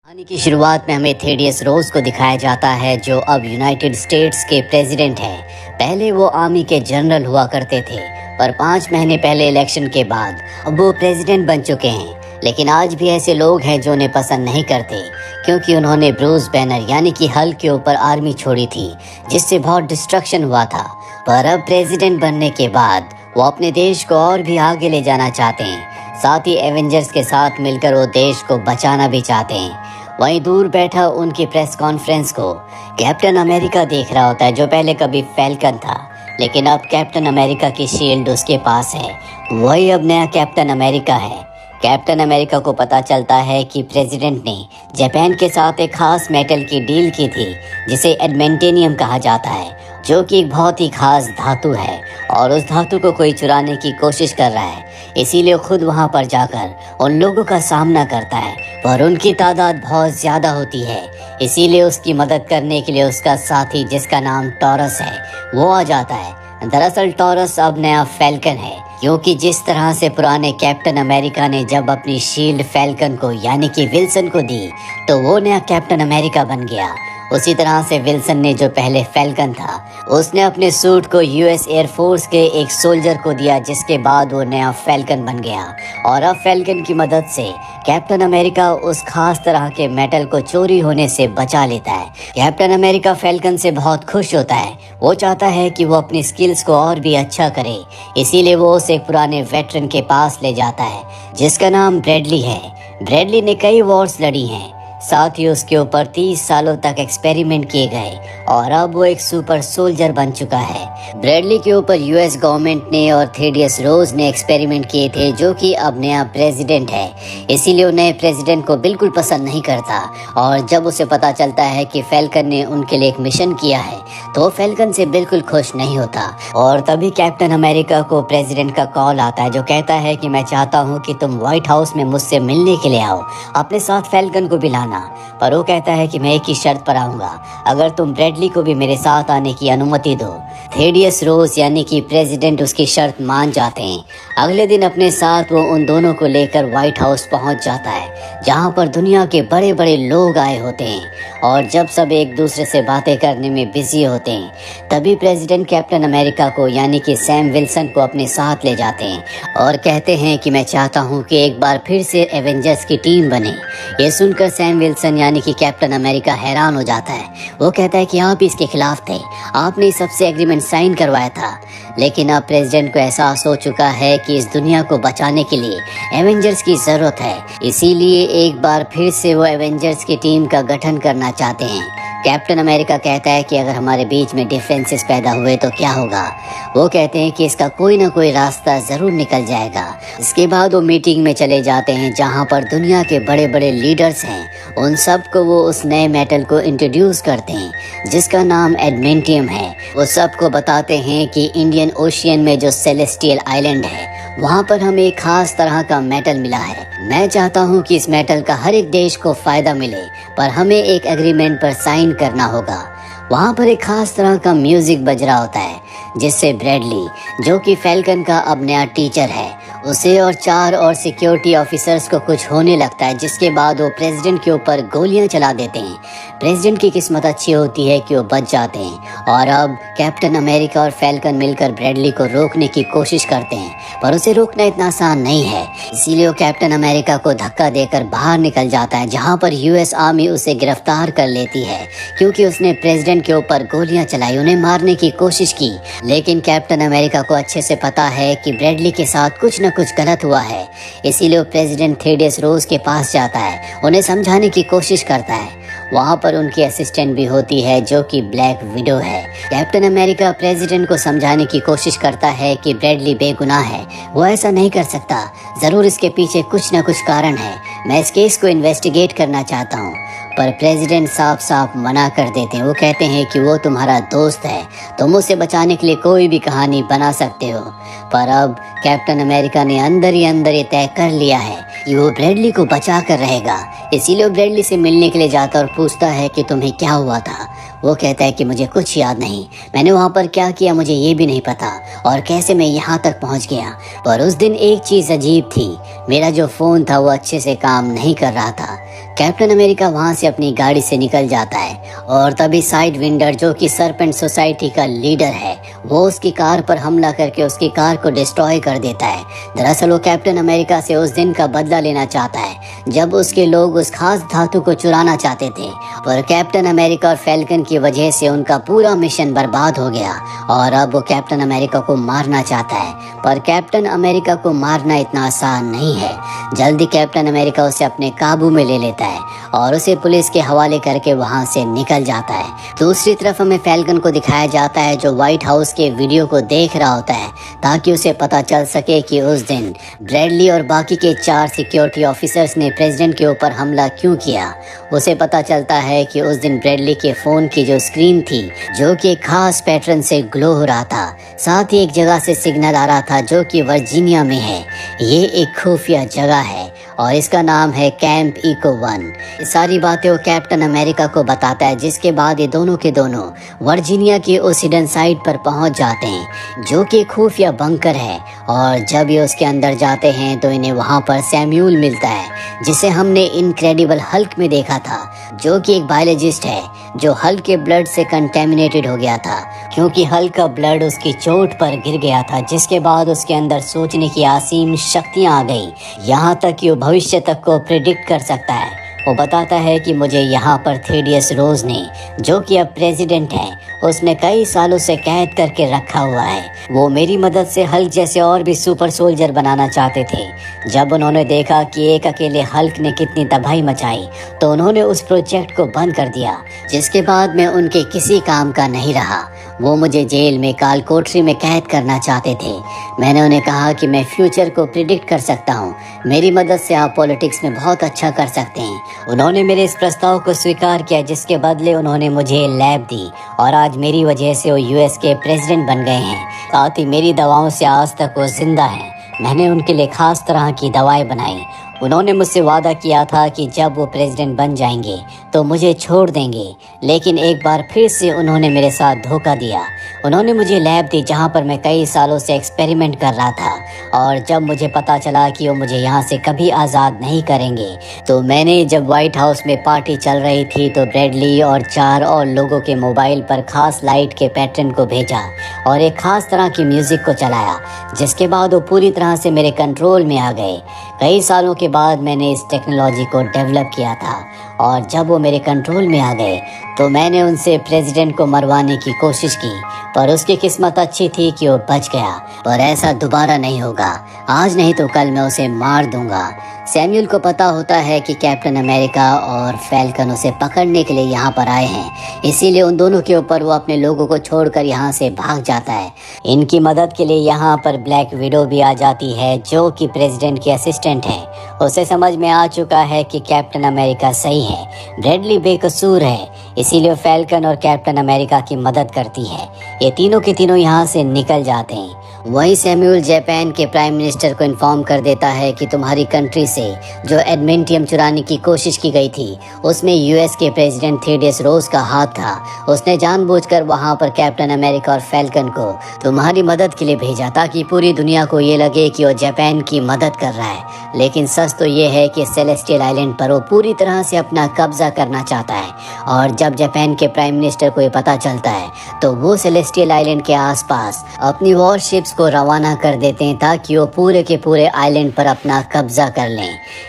कहानी की शुरुआत में हमें थेडियस रोज को दिखाया जाता है जो अब यूनाइटेड स्टेट्स के प्रेसिडेंट हैं। पहले वो आर्मी के जनरल हुआ करते थे, पर 5 महीने पहले इलेक्शन के बाद अब वो प्रेसिडेंट बन चुके हैं। लेकिन आज भी ऐसे लोग हैं जो उन्हें पसंद नहीं करते, क्योंकि उन्होंने ब्रूस बैनर यानी कि हल्क के ऊपर आर्मी छोड़ी थी, जिससे बहुत डिस्ट्रक्शन हुआ था। पर अब प्रेसिडेंट बनने के बाद वो अपने देश को और भी आगे ले जाना चाहते हैं। साथ ही एवेंजर्स के साथ मिलकर वो देश को बचाना भी चाहते हैं। वहीं दूर बैठा उनकी प्रेस कॉन्फ्रेंस को कैप्टन अमेरिका देख रहा होता है, जो पहले कभी फैल्कन था, लेकिन अब कैप्टन अमेरिका की शील्ड उसके पास है। वही अब नया कैप्टन अमेरिका है। कैप्टन अमेरिका को पता चलता है कि प्रेसिडेंट ने जापान के साथ एक खास मेटल की डील की थी, जिसे एडमेंटेनियम कहा जाता है, जो कि एक बहुत ही खास धातु है और उस धातु को कोई चुराने की कोशिश कर रहा है। इसीलिए खुद वहां पर जाकर उन लोगों का सामना करता है, पर उनकी तादाद बहुत ज्यादा होती है। इसीलिए उसकी मदद करने के लिए उसका साथी, जिसका नाम टॉरस है, वो आ जाता है। दरअसल टॉरस अब नया फैल्कन है, क्योंकि जिस तरह से पुराने कैप्टन अमेरिका ने जब अपनी शील्ड फैल्कन को यानी कि विल्सन को दी, तो वो नया कैप्टन अमेरिका बन गया। उसी तरह से विल्सन ने, जो पहले फैल्कन था, उसने अपने सूट को यूएस एयरफोर्स के एक सोल्जर को दिया, जिसके बाद वो नया फैल्कन बन गया। और अब फैल्कन की मदद से कैप्टन अमेरिका उस खास तरह के मेटल को चोरी होने से बचा लेता है। कैप्टन अमेरिका फैल्कन से बहुत खुश होता है। वो चाहता है कि वो अपनी स्किल्स को और भी अच्छा करे, इसीलिए वो उसे एक पुराने वेटरन के पास ले जाता है, जिसका नाम ब्रैडली है। ब्रैडली ने कई वॉर्स लड़ी हैं, साथ ही उसके ऊपर 30 सालों तक एक्सपेरिमेंट किए गए और अब वो एक सुपर सोल्जर बन चुका है। ब्रैडली के ऊपर यूएस गवर्नमेंट ने और थेडियस रोज ने एक्सपेरिमेंट किए थे, जो कि अब नया प्रेसिडेंट है। इसीलिए वो नए प्रेसिडेंट को बिल्कुल पसंद नहीं करता। और जब उसे पता चलता है कि फैल्कन ने उनके लिए एक मिशन किया है, तो वो फैल्कन से बिल्कुल खुश नहीं होता। और तभी कैप्टन अमेरिका को प्रेसिडेंट का कॉल आता है, जो कहता है कि मैं चाहता हूँ कि तुम व्हाइट हाउस में मुझसे मिलने के लिए आओ, अपने साथ फैल्कन को भी लाना। पर वो कहता है कि मैं एक ही शर्त पर आऊंगा, अगर तुम ब्रैडली को भी मेरे साथ आने की अनुमति दो। थेडियस रोज यानी कि प्रेसिडेंट उसकी शर्त मान जाते हैं। अगले दिन अपने साथ वो उन दोनों को लेकर व्हाइट हाउस पहुंच जाता है, जहां पर दुनिया के बड़े बड़े लोग आए होते हैं। और जब सब एक दूसरे से बातें करने में बिजी होते हैं, तभी प्रेसिडेंट कैप्टन अमेरिका को यानी कि सैम विल्सन को अपने साथ ले जाते हैं और कहते हैं कि मैं चाहता हूं कि एक बार फिर से एवेंजर्स की टीम बने। ये सुनकर सैम विल्सन यानी कि कैप्टन अमेरिका हैरान हो जाता है। वो कहता है कि आप इसके खिलाफ थे, आपने सबसे एग्रीमेंट साइन करवाया था। लेकिन अब प्रेसिडेंट को एहसास हो चुका है कि इस दुनिया को बचाने के लिए एवेंजर्स की जरूरत है। इसीलिए एक बार फिर से वो एवेंजर्स की टीम का गठन करना चाहते हैं। कैप्टन अमेरिका कहता है कि अगर हमारे बीच में डिफरेंसेस पैदा हुए तो क्या होगा। वो कहते हैं कि इसका कोई ना कोई रास्ता जरूर निकल जाएगा। इसके बाद वो मीटिंग में चले जाते हैं, जहां पर दुनिया के बड़े बड़े लीडर्स हैं। उन सब को वो उस नए मेटल को इंट्रोड्यूस करते हैं, जिसका नाम एडमेंटियम है। वो सबको बताते हैं कि इंडियन ओशियन में जो सेलेस्टियल आइलैंड है, वहाँ पर हमें एक खास तरह का मेटल मिला है। मैं चाहता हूँ कि इस मेटल का हर एक देश को फायदा मिले, पर हमें एक एग्रीमेंट पर साइन करना होगा। वहाँ पर एक खास तरह का म्यूजिक बज रहा होता है, जिससे ब्रैडली, जो कि फैल्कन का अब नया टीचर है, उसे और 4 और सिक्योरिटी ऑफिसर्स को कुछ होने लगता है, जिसके बाद वो प्रेसिडेंट के ऊपर गोलियां चला देते हैं। प्रेसिडेंट की किस्मत अच्छी होती है कि वो बच जाते हैं। और अब कैप्टन अमेरिका और फैल्कन मिलकर ब्रैडली को रोकने की कोशिश करते हैं, पर उसे रोकना इतना आसान नहीं है। इसीलिए वो कैप्टन अमेरिका को धक्का देकर बाहर निकल जाता है, जहाँ पर यूएस आर्मी उसे गिरफ्तार कर लेती है, क्योंकि उसने प्रेसिडेंट के ऊपर गोलियां चलाई, उन्हें मारने की कोशिश की। लेकिन कैप्टन अमेरिका को अच्छे से पता है कि ब्रैडली के साथ कुछ न कुछ गलत हुआ है। इसीलिए वो प्रेसिडेंट थेडियस रोज के पास जाता है, उन्हें समझाने की कोशिश करता है। वहाँ पर उनकी असिस्टेंट भी होती है, जो कि ब्लैक विडो है। कैप्टन अमेरिका प्रेसिडेंट को समझाने की कोशिश करता है कि ब्रैडली बेगुनाह है, वो ऐसा नहीं कर सकता, जरूर इसके पीछे कुछ न कुछ कारण है। मैं इस केस को इन्वेस्टिगेट करना चाहता हूँ। पर प्रेसिडेंट साफ साफ मना कर देते हैं। वो कहते हैं कि वो तुम्हारा दोस्त है, तुम उसे बचाने के लिए कोई भी कहानी बना सकते हो। पर अब कैप्टन अमेरिका ने अंदर ही अंदर ये तय कर लिया है कि वो ब्रैडली को बचा कर रहेगा। इसीलिए वो ब्रैडली से मिलने के लिए जाता और पूछता है कि तुम्हें क्या हुआ था। वो कहता है कि मुझे कुछ याद नहीं, मैंने वहाँ पर क्या किया मुझे ये भी नहीं पता, और कैसे मैं यहाँ तक पहुँच गया। पर उस दिन एक चीज़ अजीब थी, मेरा जो फ़ोन था वो अच्छे से काम नहीं कर रहा था। कैप्टन अमेरिका वहां से अपनी गाड़ी से निकल जाता है और तभी साइड विंडर जो कि सरपेंट सोसाइटी का लीडर है वो उसकी कार पर हमला करके उसकी कार को डिस्ट्रॉय कर देता है। दरअसल वो कैप्टन अमेरिका से उस दिन का बदला लेना चाहता है जब उसके लोग उस खास धातु को चुराना चाहते थे, पर कैप्टन अमेरिका और फैल्कन की वजह से उनका पूरा मिशन बर्बाद हो गया और अब वो कैप्टन अमेरिका को मारना चाहता है। पर कैप्टन अमेरिका को मारना इतना आसान नहीं है। जल्दी कैप्टन अमेरिका उसे अपने काबू में ले लेता है और उसे पुलिस के हवाले करके वहां से निकल जाता है। दूसरी तरफ हमें फैल्कन को दिखाया जाता है जो व्हाइट हाउस के वीडियो को देख रहा होता है ताकि उसे पता चल सके कि उस दिन ब्रैडली और बाकी के 4 सिक्योरिटी ऑफिसर्स ने प्रेसिडेंट के ऊपर हमला क्यों किया। उसे पता चलता है कि उस दिन ब्रैडली के फोन की जो स्क्रीन थी जो कि एक खास पैटर्न से ग्लो हो रहा था, साथ ही एक जगह से सिग्नल आ रहा था जो कि वर्जीनिया में है। ये एक खुफिया जगह है और इसका नाम है कैंप इको 1। सारी बातें वो कैप्टन अमेरिका को बताता है, जिसके बाद ये दोनों के दोनों वर्जीनिया की उस हिडन साइट पर पहुंच जाते हैं जो कि खुफिया बंकर है। और जब ये उसके अंदर जाते हैं तो इन्हें वहां पर सैम्यूल मिलता है जिसे हमने इनक्रेडिबल हल्क में देखा था, जो कि एक बायोलॉजिस्ट है जो हल्क के ब्लड से कंटेमिनेटेड हो गया था क्योंकि हल्क का ब्लड उसकी चोट पर गिर गया था, जिसके बाद उसके अंदर सोचने की असीम शक्तियां आ गई, यहाँ तक कि वो भविष्य तक को प्रिडिक्ट कर सकता है। वो बताता है कि मुझे यहाँ पर थेडियस रोज ने, जो कि अब प्रेसिडेंट है, उसने कई सालों से कैद करके रखा हुआ है। वो मेरी मदद से हल्क जैसे और भी सुपर सोल्जर बनाना चाहते थे। जब उन्होंने देखा कि एक अकेले हल्क ने कितनी तबाही मचाई तो उन्होंने उस प्रोजेक्ट को बंद कर दिया, जिसके बाद मैं उनके किसी काम का नहीं रहा। वो मुझे जेल में काल कोठरी में कैद करना चाहते थे। मैंने उन्हें कहा कि मैं फ्यूचर को प्रिडिक्ट कर सकता हूँ, मेरी मदद से आप पॉलिटिक्स में बहुत अच्छा कर सकते हैं। उन्होंने मेरे इस प्रस्ताव को स्वीकार किया, जिसके बदले उन्होंने मुझे लैब दी और आज मेरी वजह से वो यूएस के प्रेसिडेंट बन गए हैं। साथ ही मेरी दवाओं से आज तक वो जिंदा हैं। मैंने उनके लिए खास तरह की दवाएं बनाई। उन्होंने मुझसे वादा किया था कि जब वो प्रेसिडेंट बन जाएंगे तो मुझे छोड़ देंगे, लेकिन एक बार फिर से उन्होंने मेरे साथ धोखा दिया। उन्होंने मुझे लैब दी जहां पर मैं कई सालों से एक्सपेरिमेंट कर रहा था और जब मुझे पता चला कि वो मुझे यहां से कभी आज़ाद नहीं करेंगे तो मैंने, जब व्हाइट हाउस में पार्टी चल रही थी, तो ब्रैडली और 4 और लोगों के मोबाइल पर खास लाइट के पैटर्न को भेजा और एक खास तरह की म्यूजिक को चलाया, जिसके बाद वो पूरी तरह से मेरे कंट्रोल में आ गए। कई सालों के बाद मैंने इस टेक्नोलॉजी को डेवलप किया था और जब वो मेरे कंट्रोल में आ गए तो मैंने उनसे प्रेसिडेंट को मरवाने की कोशिश की, पर उसकी किस्मत अच्छी थी कि वो बच गया। पर ऐसा दोबारा नहीं होगा, आज नहीं तो कल मैं उसे मार दूंगा। सैम्यूल को पता होता है कि कैप्टन अमेरिका और फैल्कन उसे पकड़ने के लिए यहाँ पर आए हैं, इसीलिए उन दोनों के ऊपर वो अपने लोगों को छोड़कर यहाँ से भाग जाता है। इनकी मदद के लिए यहाँ पर ब्लैक विडो भी आ जाती है जो कि प्रेसिडेंट की असिस्टेंट है। उसे समझ में आ चुका है कि कैप्टन अमेरिका सही है, ब्रैडली बेकसूर है, इसीलिए फैल्कन और कैप्टन अमेरिका की मदद करती है। ये तीनों के तीनों यहाँ से निकल जाते हैं। वहीं सैम्यूल जापान के प्राइम मिनिस्टर को इन्फॉर्म कर देता है कि तुम्हारी कंट्री से जो एडमेंटियम चुराने की कोशिश की गई थी उसमें यूएस के प्रेसिडेंट थेडियस रोज का हाथ था। उसने जानबूझकर वहां पर कैप्टन अमेरिका और फैल्कन को तुम्हारी मदद के लिए भेजा ताकि पूरी दुनिया को ये लगे कि वो जापान की मदद कर रहा है। लेकिन सच तो ये है कि सेलेस्टियल आइलैंड पर वो पूरी तरह से अपना कब्जा करना चाहता है और जब जापान के प्राइम मिनिस्टर को ये पता चलता है तो वो सेलेस्टियल आइलैंड के आसपास अपनी वॉरशिप्स को रवाना कर देते हैं ताकि वो पूरे के पूरे आइलैंड पर अपना कब्जा कर लें।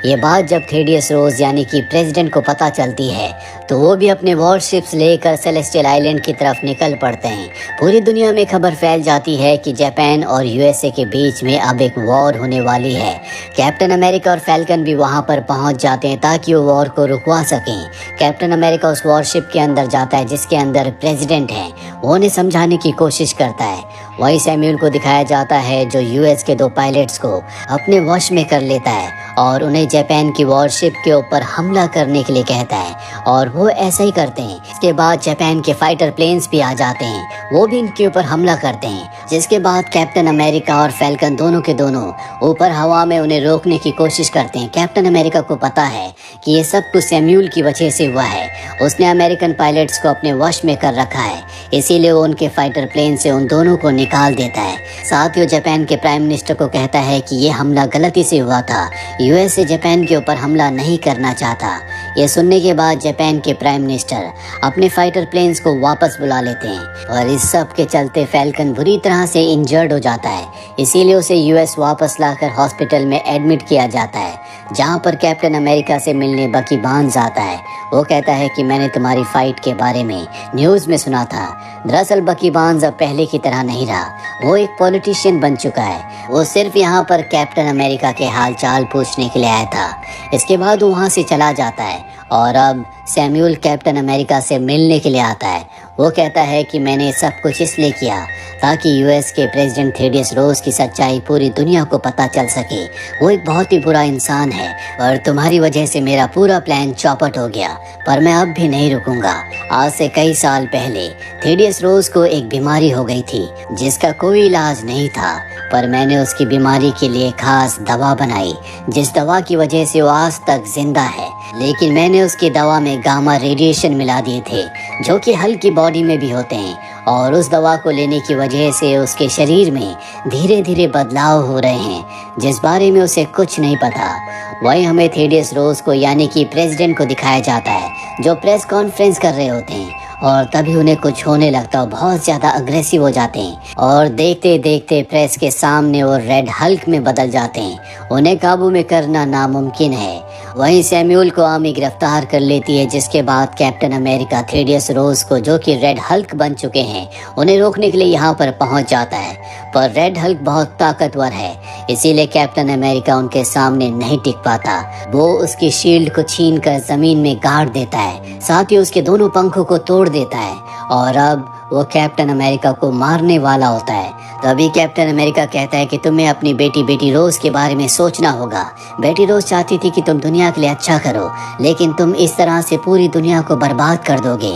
ये बात जब थेडियस रोज यानी कि प्रेसिडेंट को पता चलती है तो वो भी अपने वॉरशिप्स लेकर सेलेस्टियल आइलैंड की तरफ निकल पड़ते हैं। पूरी दुनिया में खबर फैल जाती है कि जापान और यूएसए के बीच में अब एक वॉर होने वाली है। कैप्टन अमेरिका और फैल्कन भी वहां पर पहुंच जाते हैं ताकि वो वॉर को रुकवा सकें। कैप्टन अमेरिका उस वॉरशिप के अंदर जाता है जिसके अंदर प्रेसिडेंट है, वो उन्हें समझाने की कोशिश करता है। वहीं सैम्यूल को दिखाया जाता है जो यूएस के 2 पायलट्स को अपने वश में कर लेता है और उन्हें जापान की वॉरशिप के ऊपर हमला करने के लिए कहता है और वो ऐसा ही करते हैं। इसके बाद जापान के फाइटर प्लेन्स भी आ जाते हैं, वो भी इनके ऊपर हमला करते हैं, जिसके बाद कैप्टन अमेरिका और फैल्कन दोनों के दोनों ऊपर हवा में उन्हें रोकने की कोशिश करते हैं। कैप्टन अमेरिका को पता है कि ये सब कुछ सैम्यूल की वजह से हुआ है, उसने अमेरिकन पायलट्स को अपने वश में कर रखा है, इसीलिए वो उनके फाइटर प्लेन से उन दोनों को निकाल देता है। साथ ही वो जापान के प्राइम मिनिस्टर को कहता है कि ये हमला गलती से हुआ था, यूएस से जापान के ऊपर हमला नहीं करना चाहता। ये सुनने के बाद जापान के प्राइम मिनिस्टर अपने फाइटर प्लेन्स को वापस बुला लेते हैं और इस सब के चलते फैल्कन बुरी तरह से इंजर्ड हो जाता है। इसीलिए उसे यूएस वापस लाकर हॉस्पिटल में एडमिट किया जाता है, जहां पर कैप्टन अमेरिका से मिलने बकी बार्न्स आता है। वो कहता है कि मैंने तुम्हारी फाइट के बारे में न्यूज़ में सुना था। दरअसल बकी बार्न्स अब पहले की तरह नहीं रहा, वो एक पॉलिटिशियन बन चुका है। वो सिर्फ यहाँ पर कैप्टन अमेरिका के हाल चाल पूछने के लिए आया था। इसके बाद वो वहाँ से चला जाता है और अब सैमुअल कैप्टन अमेरिका से मिलने के लिए आता है। वो कहता है कि मैंने सब कुछ इसलिए किया ताकि यूएस के प्रेसिडेंट थेडियस रोज की सच्चाई पूरी दुनिया को पता चल सके। वो एक बहुत ही बुरा इंसान है और तुम्हारी वजह से मेरा पूरा प्लान चौपट हो गया, पर मैं अब भी नहीं रुकूंगा। आज से कई साल पहले थेडियस रोज को एक बीमारी हो गई थी जिसका कोई इलाज नहीं था, पर मैंने उसकी बीमारी के लिए खास दवा बनाई, जिस दवा की वजह से वो आज तक जिंदा है। लेकिन मैंने उसकी दवा में गामा रेडिएशन मिला दिए थे जो कि हल्की बॉडी में भी होते हैं, और उस दवा को लेने की वजह से उसके शरीर में धीरे धीरे बदलाव हो रहे हैं जिस बारे में उसे कुछ नहीं पता। वहीं हमें थेडियस रोज को यानी कि प्रेसिडेंट को दिखाया जाता है जो प्रेस कॉन्फ्रेंस कर रहे होते हैं, और तभी उन्हें कुछ होने लगता है, बहुत ज़्यादा अग्रेसिव हो जाते हैं और देखते देखते प्रेस के सामने वो रेड हल्क में बदल जाते हैं। उन्हें काबू में करना नामुमकिन है। वहीं सैमुअल को आर्मी गिरफ्तार कर लेती है, जिसके बाद कैप्टन अमेरिका थेडियस रोज को जो कि रेड हल्क बन चुके हैं उन्हें रोकने के लिए यहाँ पर पहुँच जाता है, पर रेड हल्क बहुत ताकतवर है, इसीलिए कैप्टन अमेरिका उनके सामने नहीं टिक पाता। वो उसकी शील्ड को छीन कर जमीन में गाड़ देता है, साथ ही उसके दोनों पंखों को तोड़ देता है और अब वो कैप्टन अमेरिका को मारने वाला होता है। तभी कैप्टन अमेरिका कहता है कि तुम्हें अपनी बेटी रोज के बारे में सोचना होगा। बेटी रोज चाहती थी कि तुम दुनिया के लिए अच्छा करो, लेकिन तुम इस तरह से पूरी दुनिया को बर्बाद कर दोगे।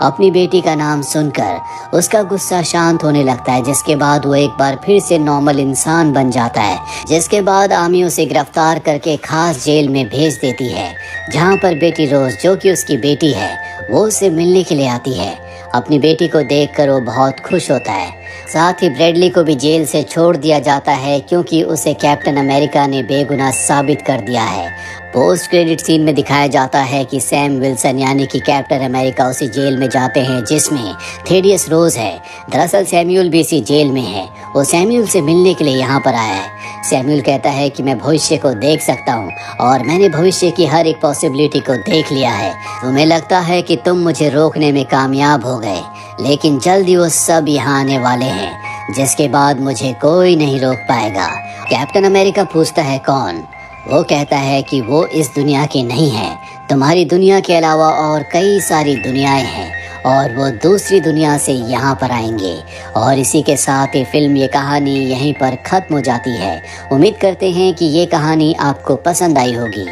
अपनी बेटी का नाम सुनकर उसका गुस्सा शांत होने लगता है, जिसके बाद वो एक बार फिर से नॉर्मल इंसान बन जाता है। जिसके बाद आर्मी उसे गिरफ्तार करके खास जेल में भेज देती है, जहाँ पर बेटी रोज जो कि उसकी बेटी है वो उससे मिलने के लिए आती है। अपनी बेटी को देखकर वो बहुत खुश होता है। साथ ही ब्रैडली को भी जेल से छोड़ दिया जाता है क्योंकि उसे कैप्टन अमेरिका ने बेगुनाह साबित कर दिया है। पोस्ट क्रेडिट सीन में दिखाया जाता है कि सैम विल्सन यानी कि कैप्टन अमेरिका उसी जेल में जाते हैं जिसमें थेडियस रोज है। दरअसल सैमुअल भी इसी जेल में है। वो सैमुअल से मिलने के लिए यहाँ पर आया है। सैमुअल कहता है कि मैं भविष्य को देख सकता हूँ और मैंने भविष्य की हर एक पॉसिबिलिटी को देख लिया है। तुम्हें लगता है कि तुम मुझे रोकने में कामयाब हो गए, लेकिन जल्दी वो सब यहाँ आने वाले हैं, जिसके बाद मुझे कोई नहीं रोक पाएगा। कैप्टन अमेरिका पूछता है कौन? वो कहता है कि वो इस दुनिया के नहीं है, तुम्हारी दुनिया के अलावा और कई सारी दुनियाएं हैं और वो दूसरी दुनिया से यहाँ पर आएंगे। और इसी के साथ ये फिल्म, ये कहानी यहीं पर ख़त्म हो जाती है। उम्मीद करते हैं कि ये कहानी आपको पसंद आई होगी।